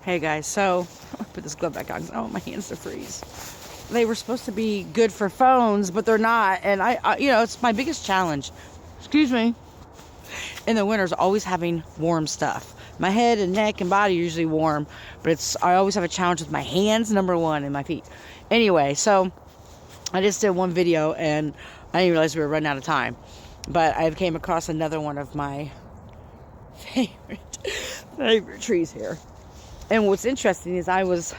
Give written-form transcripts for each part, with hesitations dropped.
Hey guys, so I'll put this glove back on because I don't want my hands to freeze. They were supposed to be good for phones, but they're not. And I it's my biggest challenge. Excuse me. In the winters, always having warm stuff. My head and neck and body are usually warm, but I always have a challenge with my hands, number one, and my feet. Anyway, so I just did one video and I didn't realize we were running out of time. But I came across another one of my favorite trees here. And what's interesting is I was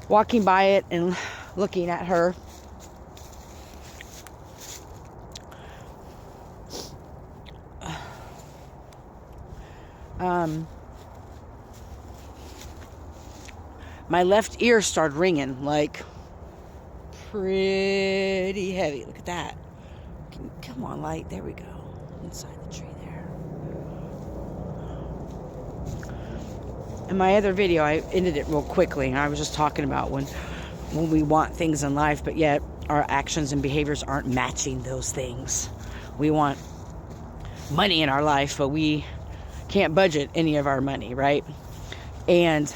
walking by it and looking at her. My left ear started ringing like pretty heavy. Look at that. Come on, light. There we go. Inside the tree there. In my other video, I ended it real quickly. I was just talking about when we want things in life, but yet our actions and behaviors aren't matching those things. We want money in our life, but we can't budget any of our money, right? And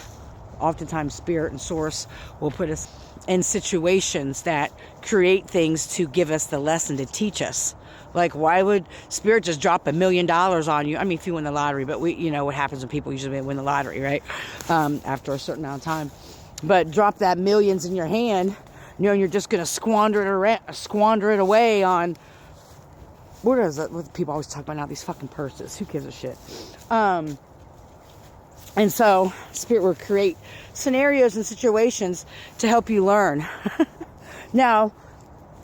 oftentimes spirit and source will put us in situations that create things to give us the lesson, to teach us. Like, why would spirit just drop $1 million on you? I mean, if you win the lottery, but what happens when people usually win the lottery, right? After a certain amount of time. But drop that millions in your hand, and you're just going to squander it away on, what is it? What people always talk about now, these fucking purses. Who gives a shit? And so spirit will create scenarios and situations to help you learn. Now,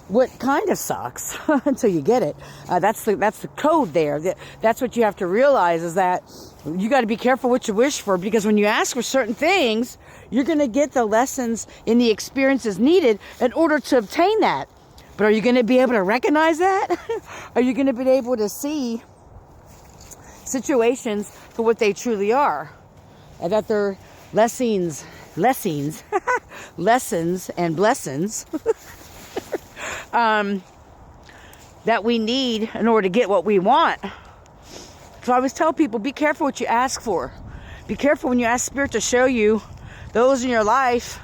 what kind of sucks until you get it, that's the code there. That's what you have to realize, is that you got to be careful what you wish for, because when you ask for certain things, you're going to get the lessons and the experiences needed in order to obtain that. But are you going to be able to recognize that? Are you going to be able to see situations for what they truly are? And that they're lessons and blessings that we need in order to get what we want. So I always tell people, be careful what you ask for. Be careful when you ask spirit to show you those in your life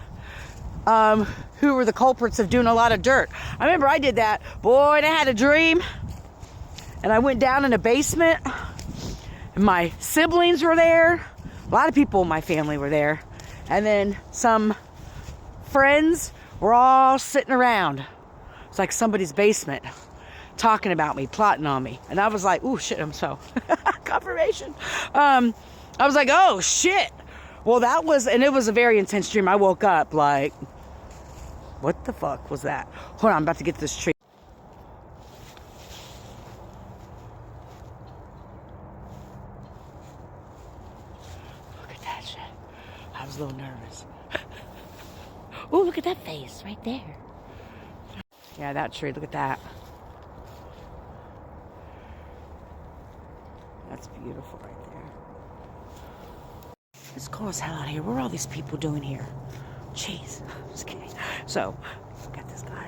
who were the culprits of doing a lot of dirt. I remember I did that. Boy, and I had a dream. And I went down in the basement. And my siblings were there. A lot of people in my family were there. And then some friends were all sitting around. It's like somebody's basement, talking about me, plotting on me. And I was like, ooh, shit, I'm so confirmation. I was like, oh, shit. Well, it was a very intense dream. I woke up like, what the fuck was that? Hold on, I'm about to get to this tree. Look at that shit. I was a little nervous. Ooh, look at that face right there. Yeah, that tree, look at that. That's beautiful right there. It's cold as hell out here. What are all these people doing here? Jeez. Just kidding. So, look at this guy.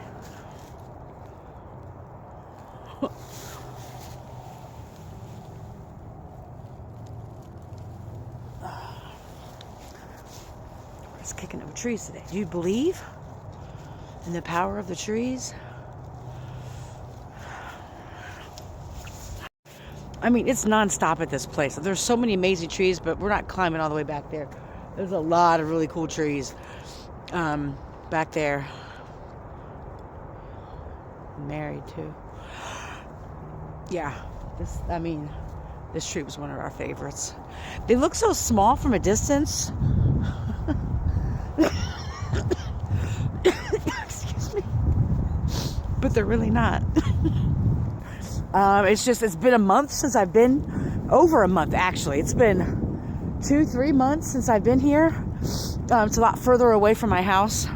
It's kicking over trees today. Do you believe in the power of the trees? I mean, it's nonstop at this place. There's so many amazing trees, but we're not climbing all the way back there. There's a lot of really cool trees back there. I'm married too. Yeah, this tree was one of our favorites. They look so small from a distance. Excuse me. But they're really not. It's been a month since I've been, over a month actually. It's been 2-3 months since I've been here. It's a lot further away from my house.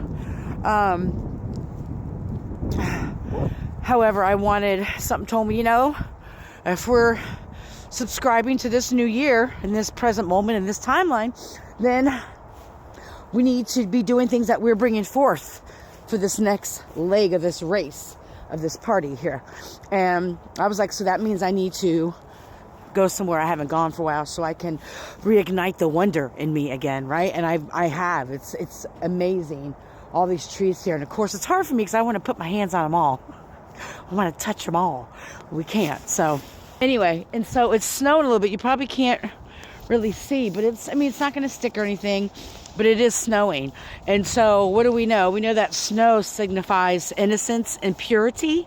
However, something told me, if we're subscribing to this new year, in this present moment, in this timeline, then we need to be doing things that we're bringing forth for this next leg of this race, of this party here. And I was like, so that means I need to go somewhere I haven't gone for a while so I can reignite the wonder in me again, right? And I have. It's amazing. All these trees here. And of course, it's hard for me because I want to put my hands on them all. I want to touch them all. We can't. So anyway, and so it's snowing a little bit. You probably can't really see, but it's not going to stick or anything, but it is snowing. And so what do we know? We know that snow signifies innocence and purity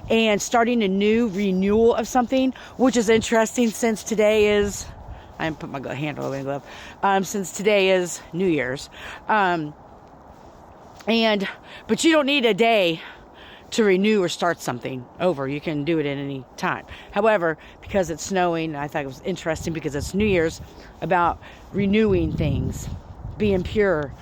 and starting a new renewal of something, which is interesting since today is, I didn't put my hand over my glove, since today is New Year's. But you don't need a day to renew or start something over. You can do it at any time. However, because it's snowing, I thought it was interesting because it's New Year's, about renewing things, being pure,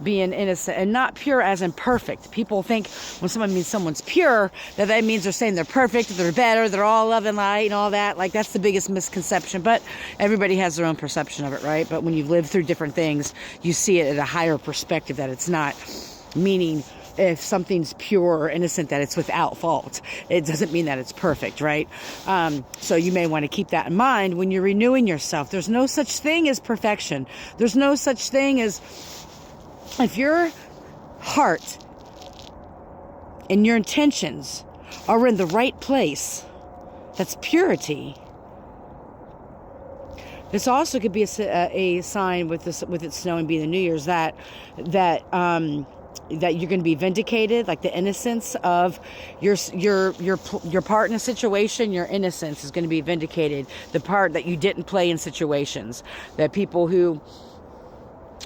being innocent, and not pure as in perfect. People think when someone means someone's pure, that means they're saying they're perfect, they're better, they're all love and light and all that. Like, that's the biggest misconception, but everybody has their own perception of it, right? But when you've lived through different things, you see it at a higher perspective, that it's not meaning if something's pure or innocent that it's without fault. It doesn't mean that it's perfect, right? So you may want to keep that in mind when you're renewing yourself. There's no such thing as perfection. There's no such thing as, if your heart and your intentions are in the right place, that's purity. This also could be a sign with it snowing being the New Year's that you're going to be vindicated, like the innocence of your part in a situation. Your innocence is going to be vindicated. The part that you didn't play in situations, that people who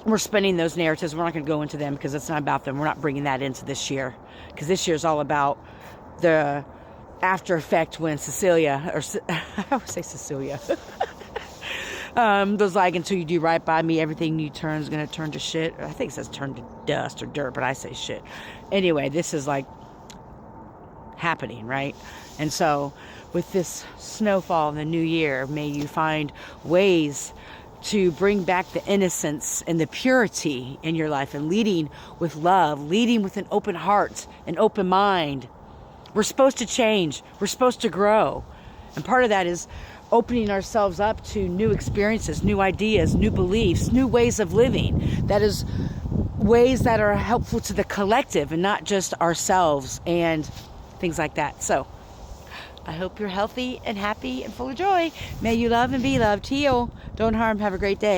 were spinning those narratives, we're not going to go into them because it's not about them. We're not bringing that into this year, because this year is all about the after effect when Cecilia, or I always say Cecilia, was like, until you do right by me, everything you turn is going to turn to shit. I think it says turn to dust or dirt, but I say shit. Anyway, this is like happening, right? And so with this snowfall in the new year, may you find ways to bring back the innocence and the purity in your life, and leading with love, leading with an open heart, an open mind. We're supposed to change. We're supposed to grow. And part of that is opening ourselves up to new experiences, new ideas, new beliefs, new ways of living. That is ways that are helpful to the collective and not just ourselves and things like that. So I hope you're healthy and happy and full of joy. May you love and be loved. Heal. Don't harm. Have a great day.